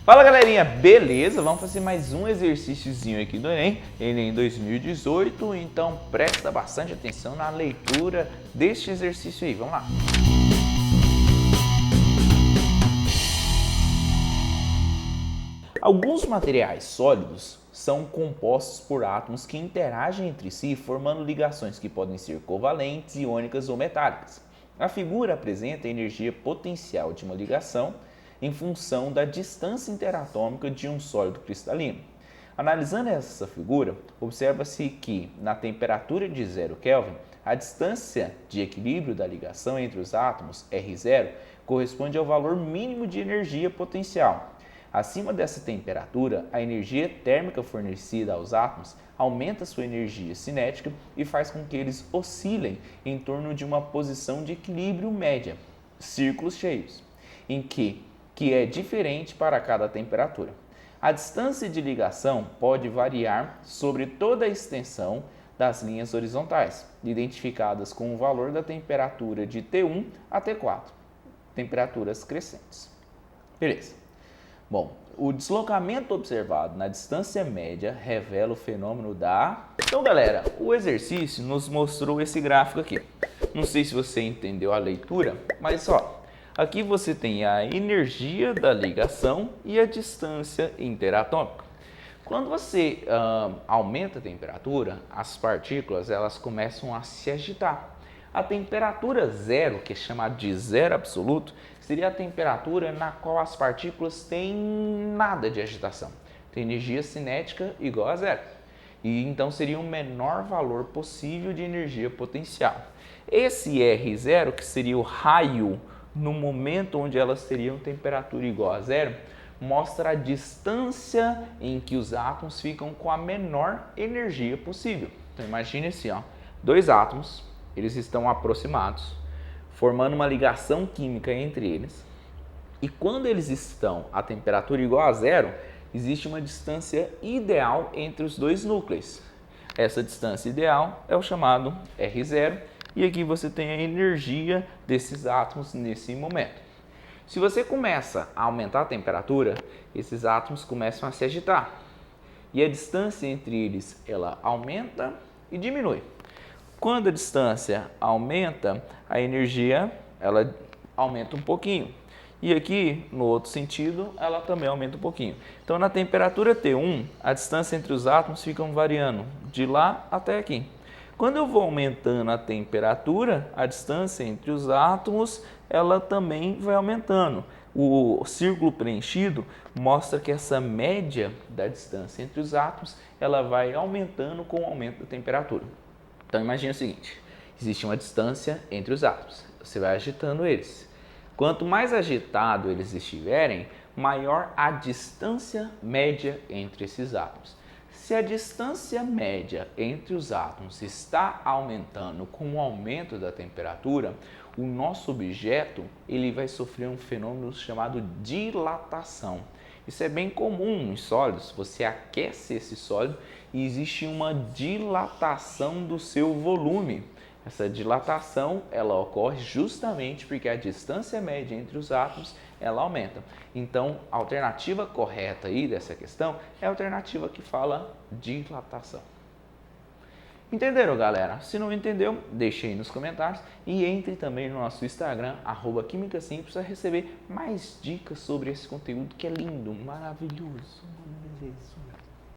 Fala galerinha, beleza? Vamos fazer mais um exercíciozinho aqui do Enem 2018, então presta bastante atenção na leitura deste exercício aí, vamos lá. Alguns materiais sólidos são compostos por átomos que interagem entre si, formando ligações que podem ser covalentes, iônicas ou metálicas. A figura apresenta a energia potencial de uma ligação em função da distância interatômica de um sólido cristalino. Analisando essa figura, observa-se que, na temperatura de 0 Kelvin, a distância de equilíbrio da ligação entre os átomos, R0, corresponde ao valor mínimo de energia potencial. Acima dessa temperatura, a energia térmica fornecida aos átomos aumenta sua energia cinética e faz com que eles oscilem em torno de uma posição de equilíbrio média, círculos cheios, em que é diferente para cada temperatura. A distância de ligação pode variar sobre toda a extensão das linhas horizontais, identificadas com o valor da temperatura de T1 a T4, temperaturas crescentes. Beleza. Bom, o deslocamento observado na distância média revela o fenômeno da... Então, galera, o exercício nos mostrou esse gráfico aqui. Não sei se você entendeu a leitura, mas aqui você tem a energia da ligação e a distância interatômica. Quando você aumenta a temperatura, as partículas elas começam a se agitar. A temperatura zero, que é chamada de zero absoluto, seria a temperatura na qual as partículas têm nada de agitação. Tem energia cinética igual a zero. E então seria o menor valor possível de energia potencial. Esse R0, que seria o raio no momento onde elas teriam temperatura igual a zero, mostra a distância em que os átomos ficam com a menor energia possível. Então imagine assim, dois átomos, eles estão aproximados, formando uma ligação química entre eles, e quando eles estão a temperatura igual a zero, existe uma distância ideal entre os dois núcleos. Essa distância ideal é o chamado R0, e aqui você tem a energia desses átomos nesse momento. Se você começa a aumentar a temperatura, esses átomos começam a se agitar. E a distância entre eles, ela aumenta e diminui. Quando a distância aumenta, a energia, ela aumenta um pouquinho. E aqui, no outro sentido, ela também aumenta um pouquinho. Então, na temperatura T1, a distância entre os átomos fica variando de lá até aqui. Quando eu vou aumentando a temperatura, a distância entre os átomos, ela também vai aumentando. O círculo preenchido mostra que essa média da distância entre os átomos, ela vai aumentando com o aumento da temperatura. Então, imagine o seguinte, existe uma distância entre os átomos, você vai agitando eles. Quanto mais agitado eles estiverem, maior a distância média entre esses átomos. Se a distância média entre os átomos está aumentando com o aumento da temperatura, o nosso objeto ele vai sofrer um fenômeno chamado dilatação. Isso é bem comum em sólidos, você aquece esse sólido e existe uma dilatação do seu volume. Essa dilatação ela ocorre justamente porque a distância média entre os átomos ela aumenta. Então, a alternativa correta aí dessa questão é a alternativa que fala dilatação. Entenderam, galera? Se não entendeu, deixe aí nos comentários e entre também no nosso Instagram, @químicasimples, para receber mais dicas sobre esse conteúdo que é lindo, maravilhoso, beleza.